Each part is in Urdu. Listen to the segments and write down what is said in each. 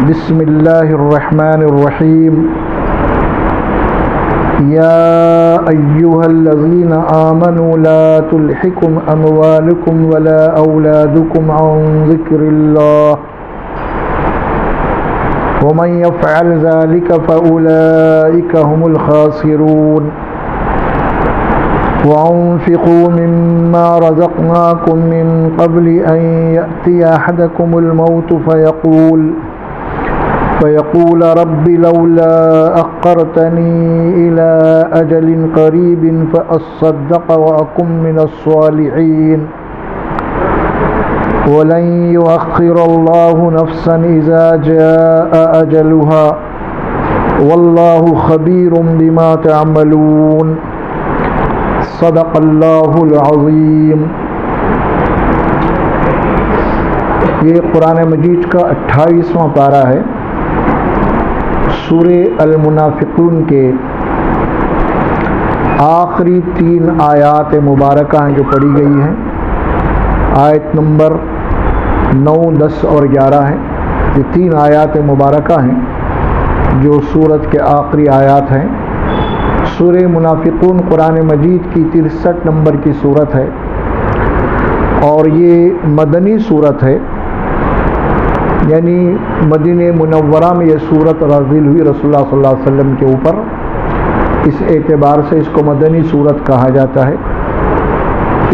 بسم اللہ الرحمن الرحیم یا ایہا الذین آمنوا لا تلحکم اموالکم ولا اولادکم عن ذکر اللہ ومن یفعل ذلک فاولئک هم الخاسرون وانفقوا مما رزقناکم من قبل ان یأتی احدکم الموت فيقول رب لولا أخرتني إلى أجل قريب فأصدق وأكن من الصالحين ولن يؤخر الله نفسا إذا جاء أجلها والله خبير بما تعملون صدق الله العظيم۔ یہ قرآن مجید کا 28واں پارہ ہے۔ سورہ المنافقون کے آخری 3 آیات مبارکہ ہیں جو پڑھی گئی ہیں۔ آیت نمبر 9، 10 اور 11 ہیں۔ یہ 3 آیات مبارکہ ہیں جو سورت کے آخری آیات ہیں۔ سورہ منافقون قرآن مجید کی 63 نمبر کی سورت ہے اور یہ مدنی سورت ہے، یعنی مدینہ منورہ میں یہ سورت نازل ہوئی رسول اللہ صلی اللہ علیہ وسلم کے اوپر، اس اعتبار سے اس کو مدنی سورت کہا جاتا ہے۔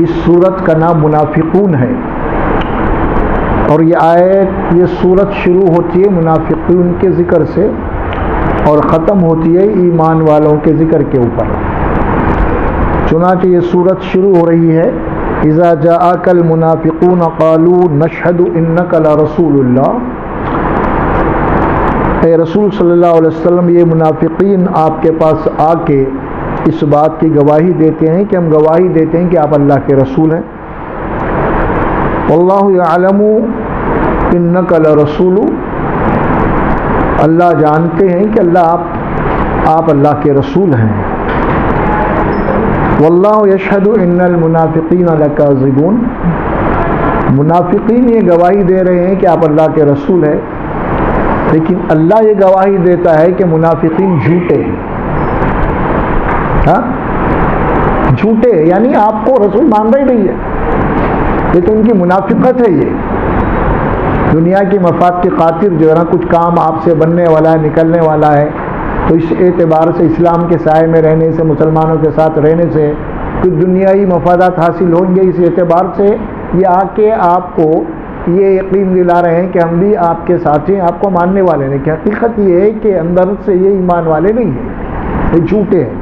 اس سورت کا نام منافقون ہے اور یہ سورت شروع ہوتی ہے منافقون کے ذکر سے اور ختم ہوتی ہے ایمان والوں کے ذکر کے اوپر۔ چنانچہ یہ سورت شروع ہو رہی ہے اذا جاءک المنافقون قالوا نشهد انک لرسول اللہ، اے رسول صلی اللہ علیہ وسلم یہ منافقین آپ کے پاس آ کے اس بات کی گواہی دیتے ہیں کہ ہم گواہی دیتے ہیں کہ آپ اللہ کے رسول ہیں۔ واللہ یعلم انک لرسول، اللہ جانتے ہیں کہ آپ اللہ کے رسول ہیں۔ واللہ یشہد ان المنافقین لکاذبون، منافقین یہ گواہی دے رہے ہیں کہ آپ اللہ کے رسول ہیں، لیکن اللہ یہ گواہی دیتا ہے کہ منافقین جھوٹے ہیں۔ جھوٹے یعنی آپ کو رسول مان رہے نہیں ہے، لیکن ان کی منافقت ہے۔ یہ دنیا کی مفاد کی خاطر جو ہے نا کچھ کام آپ سے بننے والا ہے، نکلنے والا ہے، تو اس اعتبار سے اسلام کے سائے میں رہنے سے، مسلمانوں کے ساتھ رہنے سے کچھ دنیائی مفادات حاصل ہوں گے، اس اعتبار سے یہ آ کے آپ کو یہ یقین دلا رہے ہیں کہ ہم بھی آپ کے ساتھ ہیں، آپ کو ماننے والے نہیں، کہ حقیقت یہ ہے کہ اندر سے یہ ایمان والے نہیں ہیں، یہ جھوٹے ہیں۔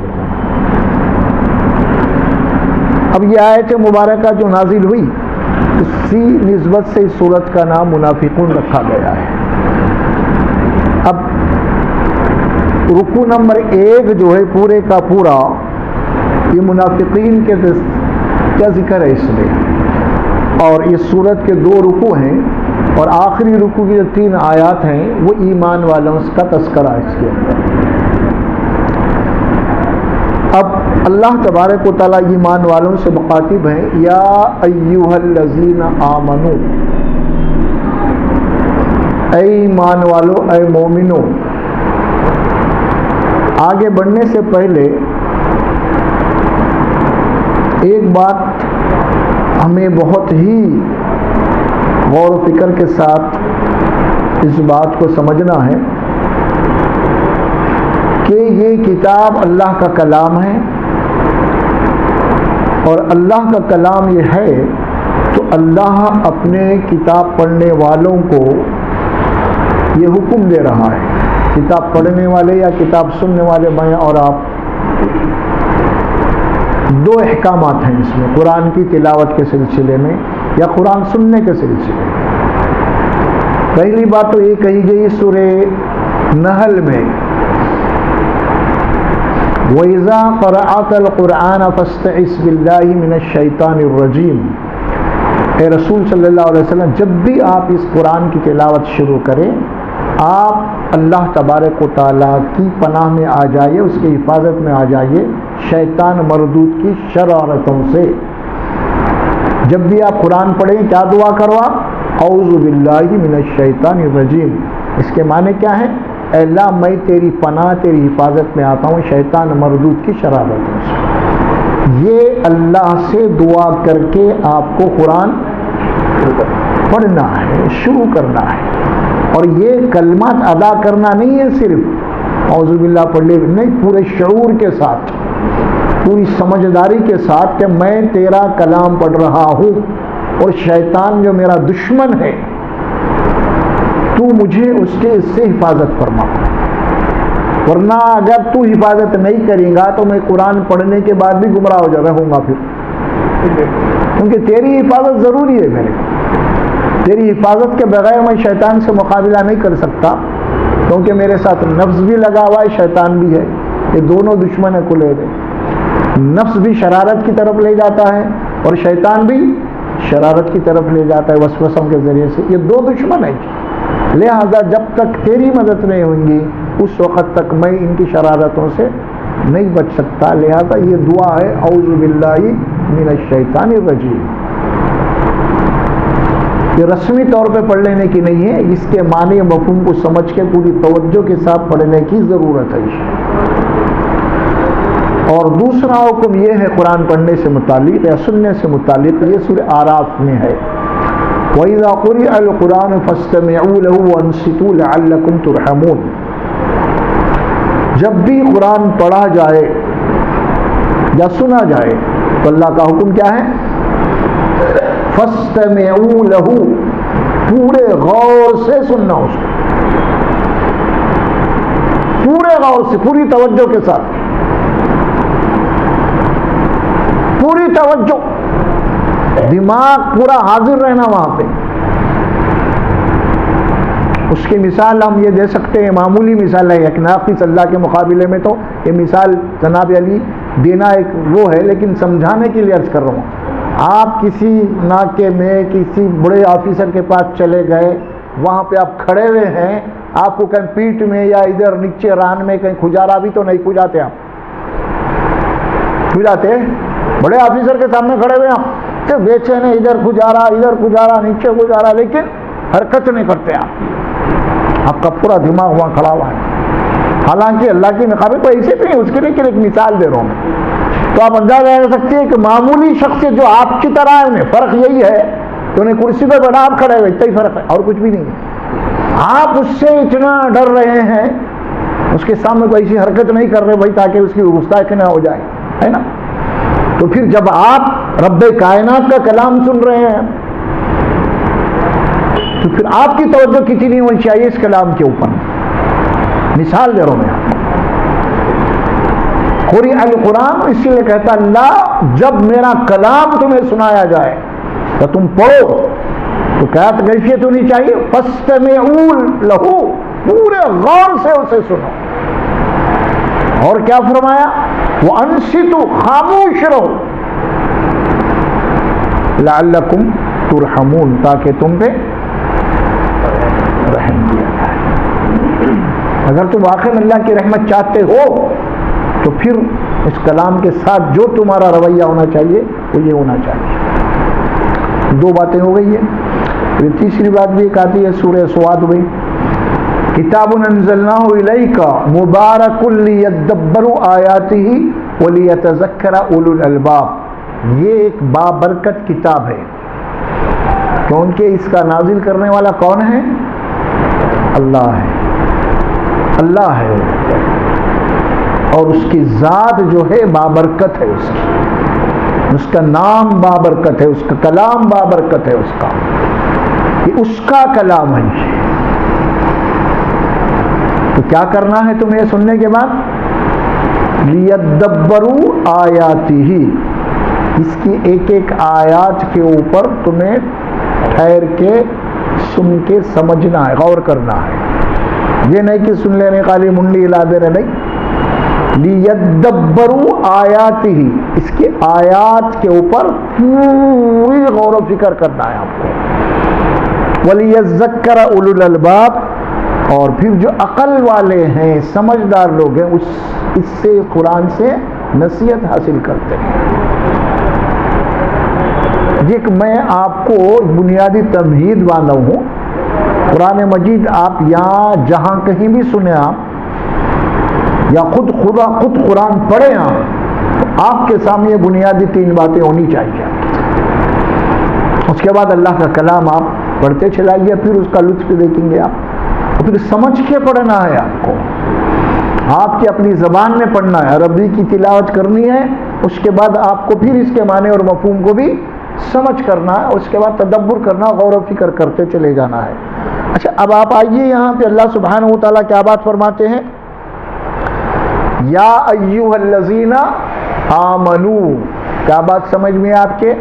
اب یہ آیت مبارکہ جو نازل ہوئی اسی نسبت سے اس سورت کا نام منافقون رکھا گیا ہے۔ اب رکوع نمبر 1 جو ہے پورے کا پورا یہ منافقین کے کیا ذکر ہے اس میں، اور یہ سورت کے 2 رکوع ہیں اور آخری رکوع کی جو 3 آیات ہیں وہ ایمان والوں کا تذکرہ ہے اس کے اندر۔ اب اللہ تبارک و تعالیٰ ایمان والوں سے مخاطب ہیں، یا ایھا الذین آمنو، اے ایمان والو، اے مومنو۔ آگے بڑھنے سے پہلے ایک بات ہمیں بہت ہی غور و فکر کے ساتھ اس بات کو سمجھنا ہے کہ یہ کتاب اللہ کا کلام ہے، اور اللہ کا کلام یہ ہے تو اللہ اپنے کتاب پڑھنے والوں کو یہ حکم دے رہا ہے۔ کتاب پڑھنے والے یا کتاب سننے والے میں اور آپ، 2 احکامات ہیں اس میں، قرآن کی تلاوت کے سلسلے میں یا قرآن سننے کے سلسلے میں۔ پہلی بات تو یہ کہی گئی سورہ نحل میں، وَإِذَا قَرَأْتَ الْقُرْآنَ فَاسْتَعِذْ بِاللَّهِ مِنَ الشَّيْطَانِ الرَّجِيمِ، اے رسول صلی اللہ علیہ وسلم جب بھی آپ اس قرآن کی تلاوت شروع کریں آپ اللہ تبارک و تعالیٰ کی پناہ میں آ جائیے، اس کی حفاظت میں آ جائیے شیطان مردود کی شرارتوں سے۔ جب بھی آپ قرآن پڑھیں کیا دعا کرو آپ؟ اعوذ باللہ من الشیطان الرجیم، اس کے معنی کیا ہے؟ اے اللہ میں تیری پناہ تیری حفاظت میں آتا ہوں شیطان مردود کی شرارتوں سے۔ یہ اللہ سے دعا کر کے آپ کو قرآن پڑھنا ہے، شروع کرنا ہے، اور یہ کلمات ادا کرنا نہیں ہے صرف اعوذ باللہ پڑھ لے نہیں، پورے شعور کے ساتھ، پوری سمجھداری کے ساتھ کہ میں تیرا کلام پڑھ رہا ہوں اور شیطان جو میرا دشمن ہے تو مجھے اس سے حفاظت فرما، ورنہ اگر تو حفاظت نہیں کرے گا تو میں قرآن پڑھنے کے بعد بھی گمراہ ہو رہوں گا پھر، کیونکہ تیری حفاظت ضروری ہے میرے، تیری حفاظت کے بغیر میں شیطان سے مقابلہ نہیں کر سکتا، کیونکہ میرے ساتھ نفس بھی لگا ہوا ہے، شیطان بھی ہے، یہ دونوں دشمن ہیں کھلے ہوئے، نفس بھی شرارت کی طرف لے جاتا ہے اور شیطان بھی شرارت کی طرف لے جاتا ہے وسوسوں کے ذریعے سے، یہ دو دشمن ہیں، لہذا جب تک تیری مدد نہیں ہوں گی اس وقت تک میں ان کی شرارتوں سے نہیں بچ سکتا، لہذا یہ دعا ہے اعوذ باللہ من الشیطان الرجیم، یہ رسمی طور پہ پڑھ لینے کی نہیں ہے، اس کے معنی مفہوم کو سمجھ کے پوری توجہ کے ساتھ پڑھنے کی ضرورت ہے۔ اور دوسرا حکم یہ ہے قرآن پڑھنے سے متعلق یا سننے سے متعلق، یہ سورہ اعراف میں ہے، وَإِذَا قُرِئَ الْقُرْآنُ فَاسْتَمِعُوا لَهُ وَأَنصِتُوا لَعَلَّكُمْ تُرْحَمُونَ، جب بھی قرآن پڑھا جائے یا سنا جائے تو اللہ کا حکم کیا ہے؟ فَاسْتَمِعُوا لَهُ، پورے غور سے سننا، اس کو پورے غور سے، پوری توجہ کے ساتھ، پوری توجہ، دماغ پورا حاضر رہنا وہاں پہ۔ اس کی مثال ہم یہ دے سکتے ہیں، معمولی مثال ہے، ایک ناقص اللہ کے مقابلے میں تو یہ مثال جناب علی دینا ایک وہ ہے، لیکن سمجھانے کے لیے عرض کر رہا ہوں، آپ کسی ناکے میں کسی بڑے آفیسر کے پاس چلے گئے، وہاں پہ آپ کھڑے ہوئے ہیں، آپ کو کہیں پیٹ میں یا ادھر نیچے ران میں کہیں کھجارا بھی تو نہیں کھجاتے، آپ کھجاتے؟ بڑے آفیسر کے سامنے کھڑے ہوئے آپ کہ بیچے نے ادھر کھجارا نیچے کھجارا، لیکن حرکت نہیں کرتے آپ کا پورا دماغ وہاں کھڑا ہوا ہے، حالانکہ اللہ کی نقاب تو ایسے بھی نہیں، اس کے لیے ایک مثال دے رہا ہوں میں، تو آپ اندازہ لگا سکتے ہیں کہ معمولی شخص جو آپ کی طرح ہے، انہیں فرق یہی ہے کہ انہیں کرسی پہ بیٹھا آپ کھڑے ہوئے، اتنا ہی فرق ہے اور کچھ بھی نہیں ہے، آپ اس سے اتنا ڈر رہے ہیں، اس کے سامنے کوئی ایسی حرکت نہیں کر رہے بھائی تاکہ اس کی گستاخی نہ ہو جائے، ہے نا؟ تو پھر جب آپ رب کائنات کا کلام سن رہے ہیں تو پھر آپ کی توجہ کتنی ہونی چاہیے اس کلام کے اوپر؟ مثال دے رہا ہوں میں، قرئ القرآن اس لیے کہتا اللہ جب میرا کلام تمہیں سنایا جائے تو تم پڑھو، تو کیا کیفیت ہونی چاہیے؟ فاستمعوا لہ، پورے غور سے اسے سنو، اور کیا فرمایا؟ وَأَنصِتُوا، خاموش رہو، لَعَلَّكُمْ تُرْحَمُونَ، تاکہ تم پہ رحم کیا جائے۔ اگر تم واقعی اللہ کی رحمت چاہتے ہو تو پھر اس کلام کے ساتھ جو تمہارا رویہ ہونا چاہیے وہ یہ ہونا چاہیے۔ دو باتیں ہو گئی ہیں، پھر تیسری بات بھی ایک آتی ہے سورہ سواد میں، کتاب انزلناہ الیک مبارک لیدبروا آیاتہ ولیتذکر اولو الالباب، یہ ایک بابرکت کتاب ہے، کیونکہ اس کا نازل کرنے والا کون ہے؟ اللہ ہے، اللہ ہے، اور اس کی ذات جو ہے بابرکت ہے، اس کا نام بابرکت ہے، اس کا کلام بابرکت ہے، یہ اس کا کلام ہے۔ تو کیا کرنا ہے تمہیں سننے کے بعد؟ لیدبروا آیاتہ، اس کی ایک ایک آیات کے اوپر تمہیں ٹھہر کے سن کے سمجھنا ہے، غور کرنا ہے، یہ نہیں کہ سن لینے خالی منڈی ہلا دے رہے، نہیں، لیدبروا آیاتہ، اس کی آیات کے اوپر پوری غور و فکر کرنا ہے آپ کو، ولیذکر اولو الالباب، اور پھر جو عقل والے ہیں، سمجھدار لوگ ہیں، اس سے قرآن سے نصیحت حاصل کرتے ہیں۔ ایک میں آپ کو بنیادی تمہید باندھا ہوں قرآن مجید آپ یہاں جہاں کہیں بھی سنیں آپ یا خود قرآن پڑھیں آپ کے سامنے بنیادی 3 باتیں ہونی چاہیے. اس کے بعد اللہ کا کلام آپ پڑھتے چلائیے, پھر اس کا لطف دیکھیں گے آپ, پھر سمجھ کے پڑھنا ہے آپ کو, آپ کی اپنی زبان میں پڑھنا ہے, عربی کی تلاوت کرنی ہے, اس کے بعد آپ کو پھر اس کے معنی اور مفہوم کو بھی سمجھ کرنا ہے, اس کے بعد تدبر کرنا, غور و فکر کرتے چلے جانا ہے. اچھا اب آپ آئیے یہاں پہ اللہ سبحانہ و تعالیٰ کیا بات فرماتے ہیں, یا ایھا الذین آمنو. کیا بات سمجھ میں آپ کے؟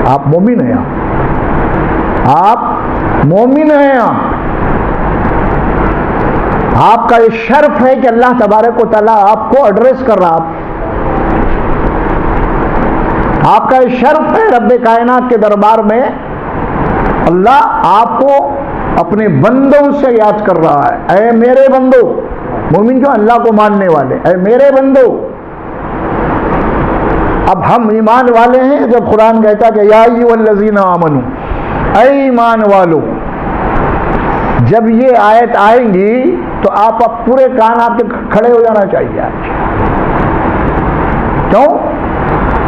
آپ مومن ہیں, آپ مومن ہیں, آپ کا یہ شرف ہے کہ اللہ تبارک و تعالیٰ آپ کو ایڈریس کر رہا, آپ کا یہ شرف ہے رب کائنات کے دربار میں اللہ آپ کو اپنے بندوں سے یاد کر رہا ہے. اے میرے بندو, مومن جو اللہ کو ماننے والے, اے میرے بندو. اب ہم ایمان والے ہیں جب قرآن کہتا کہ یا ایھا الذین آمنو, اے ایمان والو. جب یہ آیت آئیں گی تو آپ اب پورے کان آپ کے کھڑے ہو جانا چاہیے آج. کیوں؟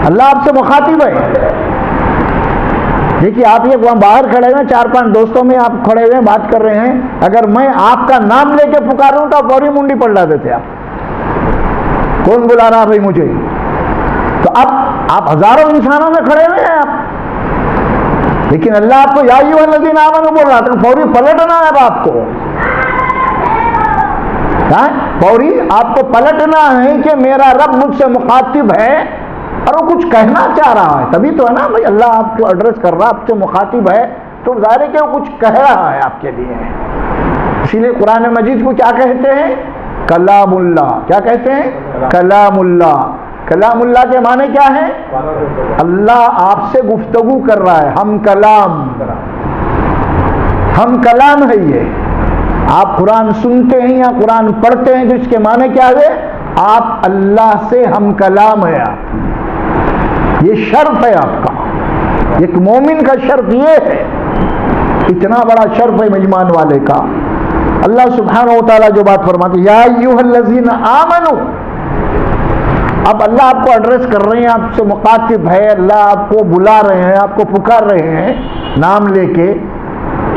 اللہ آپ سے مخاطب ہے. دیکھیے آپ یہ وہاں باہر کھڑے ہوئے 4-5 دوستوں میں آپ کھڑے ہوئے بات کر رہے ہیں, اگر میں آپ کا نام لے کے پکاروں تو آپ فوری منڈی پلٹا دیتے. آپ کون بلا رہا بھائی مجھے؟ تو اب آپ ہزاروں انسانوں میں کھڑے ہوئے ہیں آپ, لیکن اللہ آپ کو یا ایھا الذین آمنو بول رہا تھا, فوری پلٹنا ہے اب آپ کو. فوری آپ کو پلٹنا ہے کہ میرا رب مجھ سے مخاطب ہے اور وہ کچھ کہنا چاہ رہا ہے. تبھی تو ہے نا بھائی, اللہ آپ کو ایڈریس کر رہا, آپ سے مخاطب ہے, تو ظاہر ہے کہ وہ کچھ کہہ رہا ہے آپ کے لیے. اسی لیے قرآن مجید کو کیا کہتے ہیں؟ کلام اللہ. کیا کہتے ہیں؟ کلام اللہ. کلام اللہ کے معنی کیا ہے؟ اللہ آپ سے گفتگو کر رہا ہے. ہم کلام ہے. یہ آپ قرآن سنتے ہیں یا قرآن پڑھتے ہیں, جس کے معنی کیا ہے؟ آپ اللہ سے ہم کلام ہے. آپ یہ شرف ہے آپ کا, ایک مومن کا شرف یہ ہے. اتنا بڑا شرف ہے ایمان والے کا. اللہ سبحانہ و تعالیٰ جو بات فرماتے یا ایھا الذین آمنو, اب اللہ آپ کو ایڈریس کر رہے ہیں, آپ سے مخاطب ہے, اللہ آپ کو بلا رہے ہیں, آپ کو پکار رہے ہیں نام لے کے,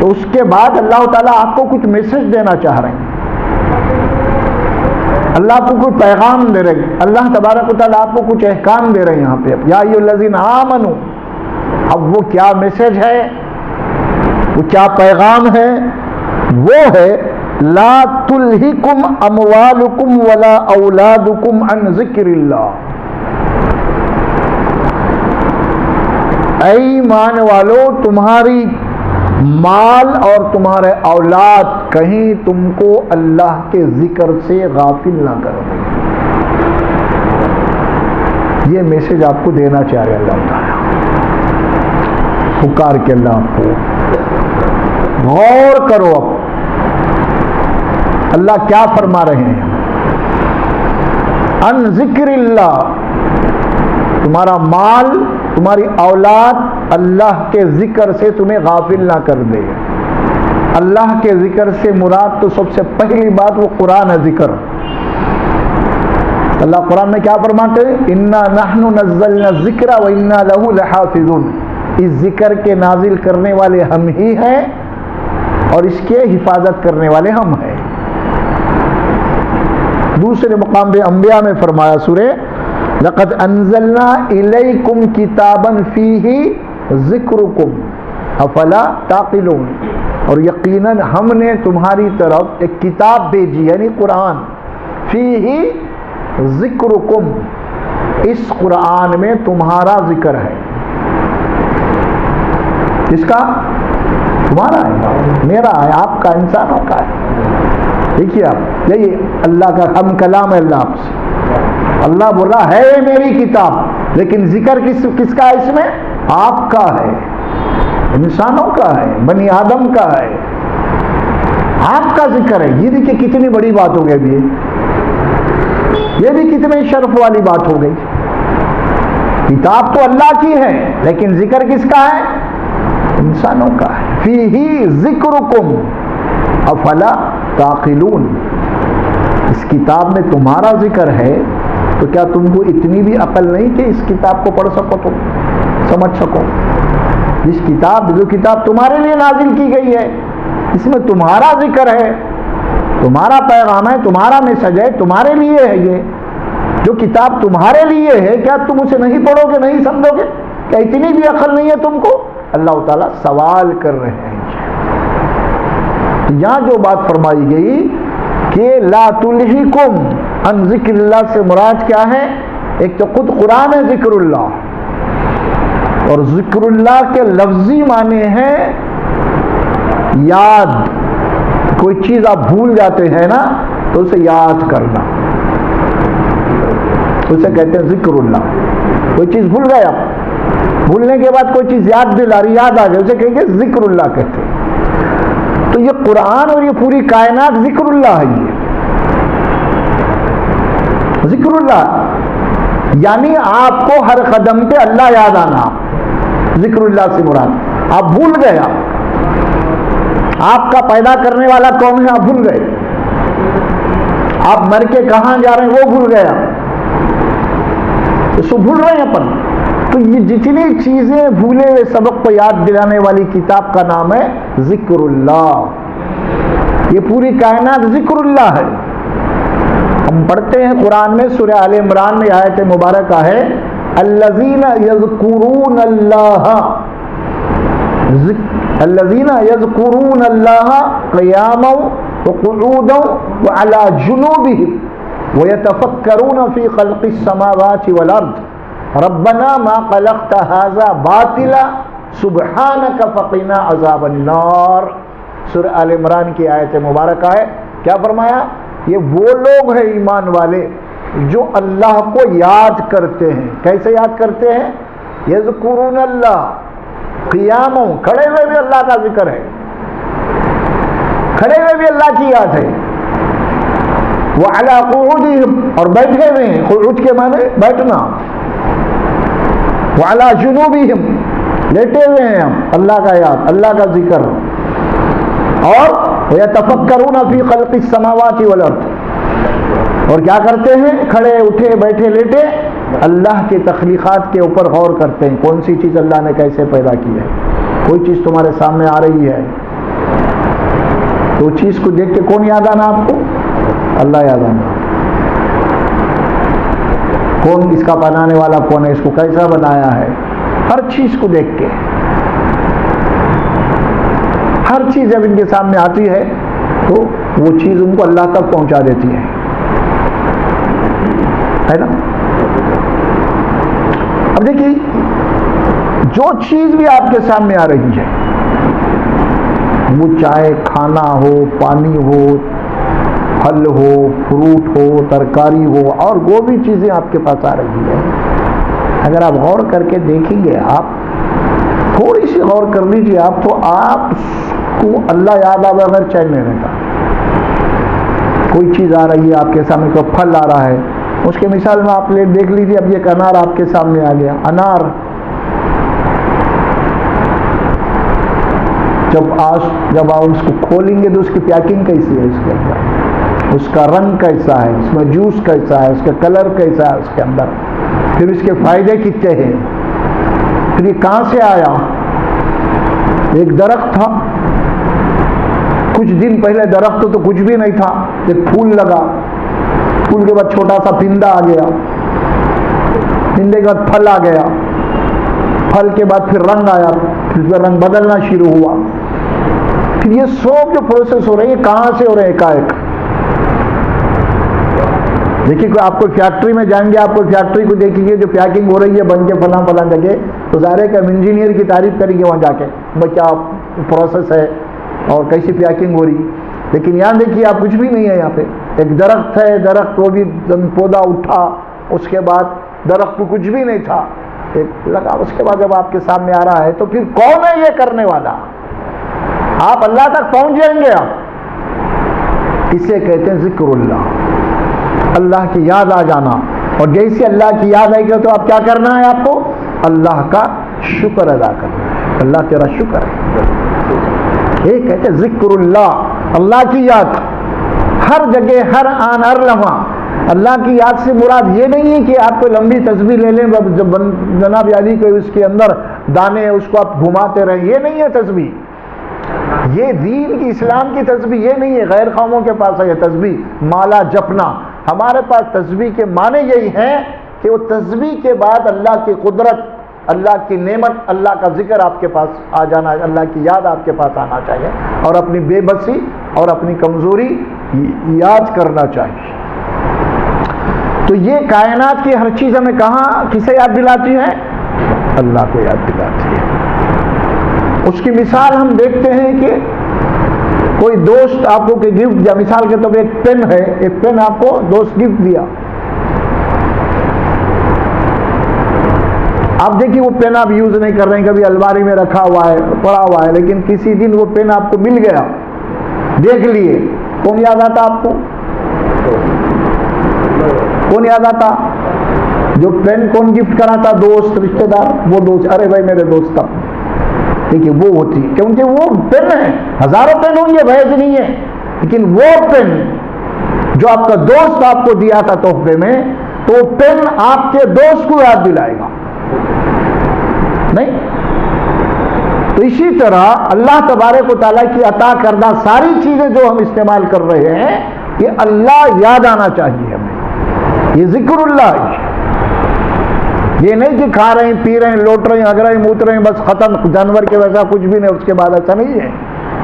تو اس کے بعد اللہ تعالیٰ آپ کو کچھ میسج دینا چاہ رہے ہیں. اللہ آپ کو کوئی پیغام دے رہے ہیں, اللہ تبارک و تعالیٰ آپ کو کچھ احکام دے رہے ہیں یہاں پہ. یا ایھا الذین آمنو, اب وہ کیا میسج ہے, وہ کیا پیغام ہے؟ وہ ہے لا تلہکم اموالکم ولا اولادکم عن ذکر اللہ. اے ایمان والو, تمہاری مال اور تمہارے اولاد کہیں تم کو اللہ کے ذکر سے غافل نہ کر دے. یہ میسج آپ کو دینا چاہ رہے اللہ تعالیٰ, پکار کے اللہ آپ کو. غور کرو اب اللہ کیا فرما رہے ہیں. ان ذکر اللہ, تمہارا مال تمہاری اولاد اللہ کے ذکر سے تمہیں غافل نہ کر دے. اللہ کے ذکر سے مراد تو سب سے پہلی بات وہ قرآن ہے, ذکر. اللہ قرآن میں کیا فرماتے ہیں؟ انا نحن نزلنا الذکر وانا لہ لحافظون. اس ذکر کے نازل کرنے والے ہم ہی ہیں اور اس کے حفاظت کرنے والے ہم ہیں. دوسرے مقام پہ انبیاء میں فرمایا سورہ لقد انزلنا الیکم کتابا فیہ ذکرکم افلا تعقلون. اور یقیناً ہم نے تمہاری طرف ایک کتاب بھیجی, یعنی قرآن. فیہ ذکرکم, اس قرآن میں تمہارا ذکر ہے. اس کا تمہارا ہے, میرا ہے, آپ کا, انسانوں کا ہے. دیکھیے آپ, یہی اللہ کا ہم کلام ہے. اللہ آپ سے اللہ بولا ہے میری کتاب, لیکن ذکر کس کا ہے اس میں؟ آپ کا ہے, انسانوں کا ہے, بنی آدم کا ہے, آپ کا ذکر ہے. یہ دیکھیے کتنی بڑی بات ہو گئی. یہ بھی کتنے شرف والی بات ہو گئی. کتاب تو اللہ کی ہے, لیکن ذکر کس کا ہے؟ انسانوں کا ہے. فیہ ذکرکم افلا تعقلون. اس کتاب میں تمہارا ذکر ہے تو کیا تم کو اتنی بھی عقل نہیں کہ اس کتاب کو پڑھ سکو، تم سمجھ سکو؟ جو کتاب تمہارے لیے نازل کی گئی ہے، اس میں تمہارا ذکر ہے، تمہارا پیغام ہے، تمہارا میسج ہے، تمہارے لیے ہے. یہ جو کتاب تمہارے لیے ہے، کیا تم اسے نہیں پڑھو گے، نہیں سمجھو گے؟ کیا اتنی بھی عقل نہیں ہے تم کو؟ اللہ تعالیٰ سوال کر رہے ہیں. یہاں جو بات فرمائی گئی کہ لا تلہکم عن ذکر اللہ سے مراد کیا ہے؟ ایک تو خود قرآن ہے ذکر اللہ، اور ذکر اللہ کے لفظی معنی ہیں یاد. کوئی چیز آپ بھول جاتے ہیں نا تو اسے یاد کرنا، اسے کہتے ہیں ذکر اللہ. کوئی چیز بھول گیا، بھولنے کے بعد کوئی چیز یاد دلا رہی، یاد آ گئی، اسے کہیں گے ذکر اللہ کہتے ہیں. تو یہ قرآن اور یہ پوری کائنات ذکر اللہ ہے. یہ ذکر اللہ یعنی آپ کو ہر قدم پہ اللہ یاد آنا. ذکر اللہ سے مراد آپ بھول گئے، آپ کا پیدا کرنے والا کون ہے آپ بھول گئے، آپ مر کے کہاں جا رہے ہیں وہ بھول گئے، اس کو بھول رہے ہیں اپن. تو یہ جتنی چیزیں بھولے ہوئے سبق کو یاد دلانے والی کتاب کا نام ہے ذکر اللہ. یہ پوری کائنات ذکر اللہ ہے. ہم پڑھتے ہیں قرآن میں سورہ آل عمران میں آیت مبارکہ ہے الذین یذکرون اللہ، الذین یذکرون اللہ قیاما وقعودا وعلی جنوبہم ویتفکرون فی خلق السماوات والارض ربنا ما خلقت هذا باطلا سبحانک فقنا عذاب النار. سورہ آل عمران کی آیت مبارکہ ہے. کیا فرمایا؟ یہ وہ لوگ ہیں ایمان والے جو اللہ کو یاد کرتے ہیں. کیسے یاد کرتے ہیں؟ یذکرون اللہ قیاموں، کھڑے ہوئے بھی اللہ کا ذکر ہے، کھڑے ہوئے بھی اللہ کی یاد ہے. وعلی قعودہم، اور بیٹھے ہوئے ہیں، قعود کے معنی بیٹھنا. وعلی جنوبہم، لیٹے ہوئے ہیں ہم، اللہ کا یاد، اللہ کا ذکر. اور یتفکرون فی خلق السماوات والارض، اور کیا کرتے ہیں؟ کھڑے اٹھے بیٹھے لیٹے اللہ کے تخلیقات کے اوپر غور کرتے ہیں. کون سی چیز اللہ نے کیسے پیدا کی ہے. کوئی چیز تمہارے سامنے آ رہی ہے تو چیز کو دیکھ کے کون یاد آنا آپ کو؟ اللہ یاد آنا. کون اس کا بنانے والا کون ہے، اس کو کیسا بنایا ہے، ہر چیز کو دیکھ کے، ہر چیز جب ان کے سامنے آتی ہے تو وہ چیز ان کو اللہ تک پہنچا دیتی ہے نا. اب دیکھیے جو چیز بھی آپ کے سامنے آ رہی ہے، وہ چاہے کھانا ہو، پانی ہو، پھل ہو، فروٹ ہو، ترکاری ہو، اور وہ بھی چیزیں آپ کے پاس آ رہی ہے، اگر آپ غور کر کے دیکھیں گے، آپ تھوڑی سی غور کر لیجیے، آپ تو آپ کو اللہ یاد آ بغیر چین نہیں رہتا. کوئی چیز آ رہی ہے آپ کے سامنے، کوئی پھل آ رہا ہے، اس کے مثال میں آپ دیکھ لیجیے. اب یہ انار آپ کے سامنے آ گیا، انار جب آپ اس کو کھولیں گے تو اس کی پیکنگ کیسی ہے، اس کے اندر اس کا رنگ کیسا ہے، اس میں جوس کیسا ہے، اس کا کلر کیسا ہے اس کے اندر، پھر اس کے فائدے کتنے ہیں، پھر یہ کہاں سے آیا. ایک درخت تھا، کچھ دن پہلے درخت تو کچھ بھی نہیں تھا، ایک پھول لگا، پھول کے بعد چھوٹا سا پندا آ گیا، پندے کے بعد پھل آ گیا، پھل کے بعد پھر رنگ آیا، پھر رنگ بدلنا شروع ہوا. پھر یہ سب جو پروسیس ہو رہی ہے کہاں سے ہو رہے ہیں؟ ایک دیکھیے، آپ کو فیکٹری میں جائیں گے، آپ کو فیکٹری کو دیکھیں گے جو پیکنگ ہو رہی ہے بن کے فلاں فلاں جگہ، تو ظاہر ہے کہ ہم انجینئر کی تعریف کریں گے وہاں جا کے، کیا پروسیس ہے اور کیسی پیکنگ ہو رہی. لیکن یہاں دیکھیے آپ کچھ بھی نہیں ہے. یہاں پہ ایک درخت ہے، درخت وہ بھی پودا اٹھا، اس کے بعد درخت کو کچھ بھی نہیں تھا، ایک لگا، اس کے بعد جب آپ کے سامنے آ رہا ہے تو پھر کون ہے یہ کرنے والا؟ آپ اللہ تک پہنچ جائیں گے. آپ اسے کہتے ہیں ذکر اللہ، اللہ کی یاد آ جانا. اور جیسے اللہ کی یاد آئے گی تو آپ کیا کرنا ہے؟ آپ کو اللہ کا شکر ادا کرنا ہے. اللہ تیرا شکر ہے. یہ کہتے ذکر اللہ، اللہ کی یاد ہر جگہ، ہر آن، ہر لمحہ. اللہ کی یاد سے مراد یہ نہیں ہے کہ آپ کو لمبی تسبیح لے لیں، جناب علی کو اس کے اندر دانے اس کو آپ گھماتے رہیں، یہ نہیں ہے تسبیح. یہ دین کی، اسلام کی تسبیح یہ نہیں ہے. غیر قوموں کے پاس ہے یہ تسبیح، مالا جپنا. ہمارے پاس تسبیح کے معنی یہی ہیں کہ وہ تسبیح کے بعد اللہ کی قدرت، اللہ کی نعمت، اللہ کا ذکر آپ کے پاس آ جانا، اللہ کی یاد آپ کے پاس آنا چاہیے، اور اپنی بے بسی اور اپنی کمزوری یاد کرنا چاہیے. تو یہ کائنات کی ہر چیز ہمیں کہاں کسے یاد دلاتی ہے؟ اللہ کو یاد دلاتی ہے. اس کی مثال ہم دیکھتے ہیں کہ کوئی دوست آپ کو کہ گفٹ دیا، مثال کے طور پہ ایک پین ہے، ایک پین آپ کو دوست گفٹ دیا. آپ دیکھیے وہ پین آپ یوز نہیں کر رہے ہیں، کبھی الماری میں رکھا ہوا ہے، پڑا ہوا ہے، لیکن کسی دن وہ پین آپ کو مل گیا، دیکھ لیے، کون یاد آتا آپ کو؟ کون یاد آتا؟ جو پین کون گفٹ کراتا؟ دوست، رشتہ دار. وہ دوست، ارے بھائی میرے دوست کا، دیکھیے وہ ہوتی، کیونکہ وہ پین ہے. ہزاروں پین ہوں گے، بحث نہیں ہے، لیکن وہ پین جو آپ کا دوست آپ کو دیا تھا تحفے میں، تو وہ پین آپ کے دوست کو یاد دلائے گا نہیں؟ تو اسی طرح اللہ تبارک و تعالیٰ کی عطا کردہ ساری چیزیں جو ہم استعمال کر رہے ہیں، یہ اللہ یاد آنا چاہیے ہمیں. یہ ذکر اللہ ہے. یہ نہیں کہ کھا رہے ہیں، پی رہے ہیں، لوٹ رہے ہیں، اگ رہے ہیں، موت رہے ہیں، بس ختم، جانور کے ویسا کچھ بھی نہیں، اس کے بعد ایسا نہیں ہے.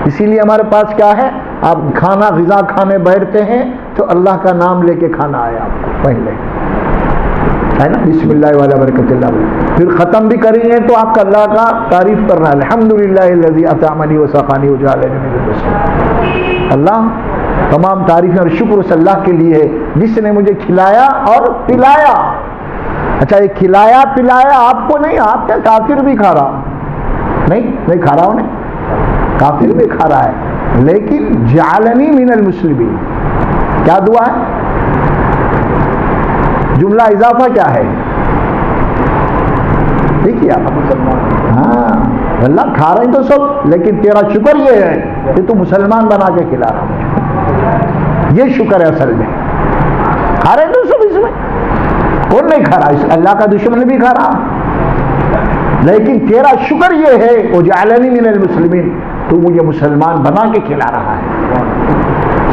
اسی لیے ہمارے پاس کیا ہے؟ آپ کھانا، غذا کھانے بیٹھتے ہیں تو اللہ کا نام لے کے کھانا آیا آپ کو پہلے، ہے نا؟ بسم اللہ والا برکت اللہ. پھر ختم بھی کریں گے تو آپ کا اللہ کا تعریف کرنا، الحمدللہ الذی اطعمنی وسقانی وجعلنی من المسلمین. اللہ تمام تعریفیں اور شکر اس اللہ کے لیے ہے جس نے مجھے کھلایا اور پلایا. اچھا، یہ کھلایا پلایا آپ کو نہیں، آپ کیا کافر بھی کھا رہا نہیں کھا رہا ہوں، نہیں، کافر بھی کھا رہا ہے، لیکن جعلنی من المسلمین. کیا دعا ہے؟ جملہ اضافہ کیا ہے؟ دیکھیے آپ، ہاں اللہ کھا رہے ہیں تو سب، لیکن تیرا شکر یہ ہے کہ تو مسلمان بنا کے کھلا رہا ہوں. یہ شکر ہے اصل میں. کھا رہے ہیں تو سب، اس میں کون نہیں کھا رہا؟ اللہ کا دشمن بھی کھا رہا، لیکن تیرا شکر یہ ہے وجعلنی من المسلمین، تو مجھے مسلمان بنا کے کھلا رہا ہے.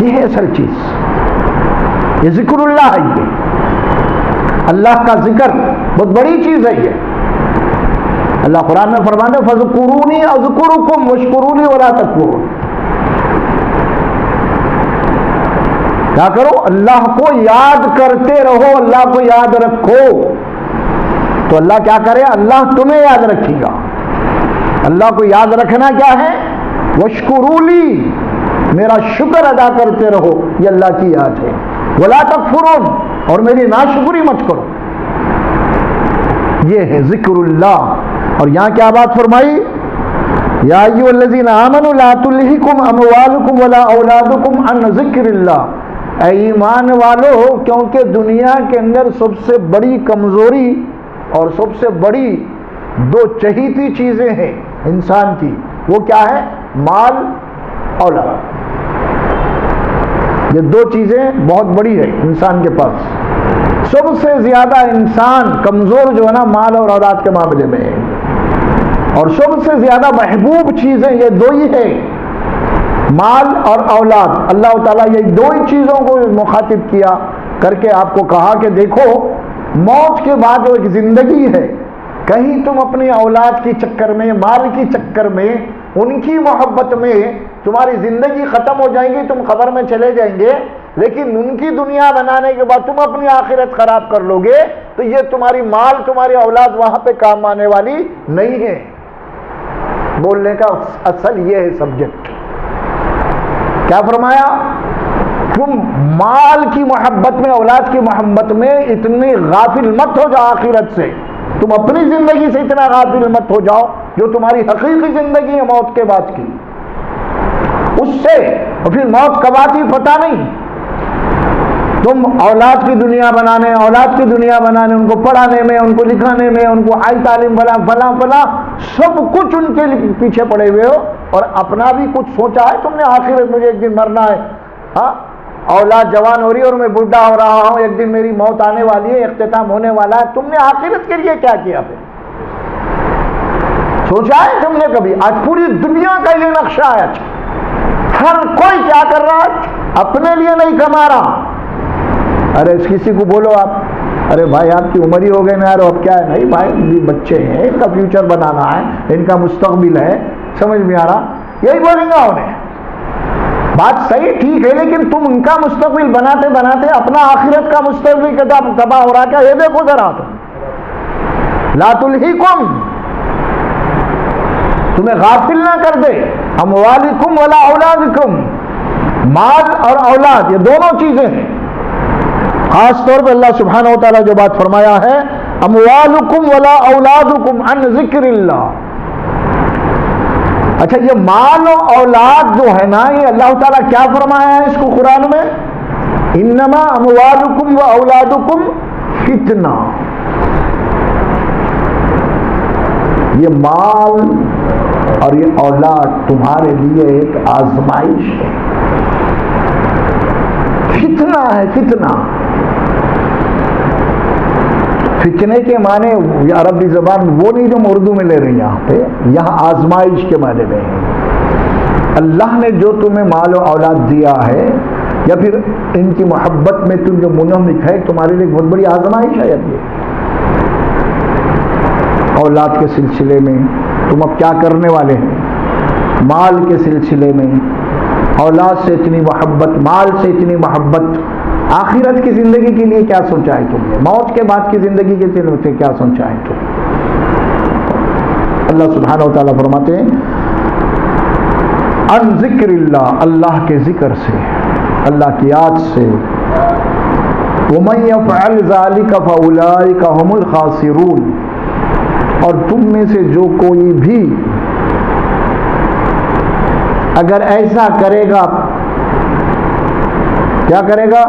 یہ ہے اصل چیز، یہ ذکر اللہ ہے. یہ اللہ کا ذکر بہت بڑی چیز ہے. یہ اللہ قرآن میں فرماتے ہیں فَاذْكُرُونِي أَذْكُرُكُمْ وَاشْكُرُوا لِي وَلَا تَكْفُرُونِ. کیا کرو؟ اللہ کو یاد کرتے رہو، اللہ کو یاد رکھو، تو اللہ کیا کرے؟ اللہ تمہیں یاد رکھے گا. اللہ کو یاد رکھنا کیا ہے؟ وَاشْكُرُوا لِي، میرا شکر ادا کرتے رہو، یہ اللہ کی یاد ہے. وَلَا تَكْفُرُونَ، اور میری ناشکری مت کرو. یہ ہے ذکر اللہ. اور یہاں کیا بات فرمائی؟ یا ایھا الذین آمنوا لا تلہکم اموالکم ولا اولادکم عن ذکر اللہ. اے ایمان والو، کیونکہ دنیا کے اندر سب سے بڑی کمزوری اور سب سے بڑی دو چہیتی چیزیں ہیں انسان کی، وہ کیا ہے؟ مال، اولاد. یہ دو چیزیں بہت بڑی ہے انسان کے پاس. سب سے زیادہ انسان کمزور جو ہے نا مال اور اولاد کے معاملے میں ہے، اور سب سے زیادہ محبوب چیزیں یہ دو ہی ہے، مال اور اولاد. اللہ تعالیٰ یہ دو ہی چیزوں کو مخاطب کیا کر کے آپ کو کہا کہ دیکھو، موت کے بعد جو ایک زندگی ہے، کہیں تم اپنی اولاد کی چکر میں، مال کی چکر میں، ان کی محبت میں تمہاری زندگی ختم ہو جائیں گی، تم قبر میں چلے جائیں گے، لیکن ان کی دنیا بنانے کے بعد تم اپنی آخرت خراب کر لو گے، تو یہ تمہاری مال، تمہاری اولاد وہاں پہ کام آنے والی نہیں ہے. بولنے کا اصل یہ ہے سبجیکٹ. کیا فرمایا؟ تم مال کی محبت میں، اولاد کی محبت میں اتنی غافل مت ہو جاؤ آخرت سے، تم اپنی زندگی سے اتنا غافل مت ہو جاؤ جو تمہاری حقیقی زندگی ہے موت کے بعد کی، اس سے. اور پھر موت کب آتی پتہ نہیں. تم اولاد کی دنیا بنانے، ان کو پڑھانے میں، ان کو لکھانے میں، ان کو ہائی تعلیم فلاں سب کچھ ان کے پیچھے پڑے ہوئے ہو، اور اپنا بھی کچھ سوچا ہے تم نے؟ آخرت مجھے ایک دن مرنا ہے، ہاں اولاد جوان ہو رہی ہے اور میں بوڑھا ہو رہا ہوں، ایک دن میری موت آنے والی ہے، اختتام ہونے والا ہے، تم نے آخرت کے لیے کیا کیا پھر؟ سوچا ہے تم نے کبھی؟ آج پوری دنیا کا یہ نقشہ ہے، ہر کوئی کیا کر رہا ہے؟ اپنے لیے نہیں کما رہا۔ ارے کسی کو بولو آپ، ارے بھائی آپ کی عمر ہی ہو گئے نا یار، اب کیا ہے؟ نہیں بھائی بھی بچے ہیں، ان کا فیوچر بنانا ہے، ان کا مستقبل ہے، سمجھ میں آ رہا؟ یہی بولیں گا انہیں۔ بات صحیح ٹھیک ہے، لیکن تم ان کا مستقبل بناتے بناتے اپنا آخرت کا مستقبل تباہ ہو رہا، کیا یہ دیکھو ذرا تم۔ لا تلہیکم، تمہیں غافل نہ کر دے، اموالکم ولا اولادکم، مال اور اولاد یہ دونوں چیزیں ہیں۔ خاص طور پہ اللہ سبحانہ و تعالیٰ جو بات فرمایا ہے، اموالکم ولا اولادکم عن ذکر اللہ۔ اچھا یہ مال و اولاد جو ہے نا، یہ اللہ تعالیٰ کیا فرمایا ہے اس کو قرآن میں؟ انما اموالکم و اولادکم فتنہ۔ یہ مال اور یہ اولاد تمہارے لیے ایک آزمائش ہے، فتنہ ہے، فتنہ۔ فتنے کے معنی عربی زبان وہ نہیں جو ہم اردو میں لے رہے ہیں یہاں پہ، یہاں آزمائش کے معنی میں ہے۔ اللہ نے جو تمہیں مال و اولاد دیا ہے، یا پھر ان کی محبت میں تم جو منہمک ہے، تمہارے لیے بہت بڑی آزمائش ہے۔ اب یہ اولاد کے سلسلے میں تم اب کیا کرنے والے ہیں؟ مال کے سلسلے میں اولاد سے اتنی محبت، مال سے اتنی محبت، آخرت کی زندگی کے لیے کیا سوچا ہے تم نے؟ موت کے بعد کی زندگی کے لیے کیا سوچا ہے تم؟ اللہ سبحانہ و تعالیٰ فرماتے ہیں عن ذکر اللہ، اللہ کے ذکر سے، اللہ کی یاد سے، وَمَن يَفْعَلْ ذَلِكَ فَأُولَٰئِكَ هُمُ الْخَاسِرُونَ، اور تم میں سے جو کوئی بھی اگر ایسا کرے گا، کیا کرے گا؟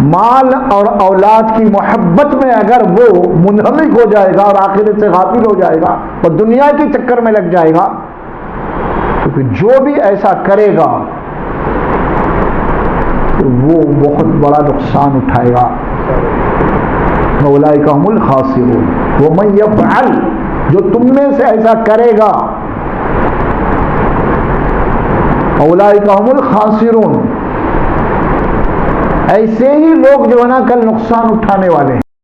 مال اور اولاد کی محبت میں اگر وہ منہمک ہو جائے گا اور آخرت سے غافل ہو جائے گا اور دنیا کے چکر میں لگ جائے گا، تو پھر جو بھی ایسا کرے گا تو وہ بہت بڑا نقصان اٹھائے گا۔ اولئک هم الخاسرون، ومن یفعل، جو تم میں سے ایسا کرے گا، اولئک هم الخاسرون، ایسے ہی لوگ جو ہے نا کل نقصان اٹھانے والے ہیں۔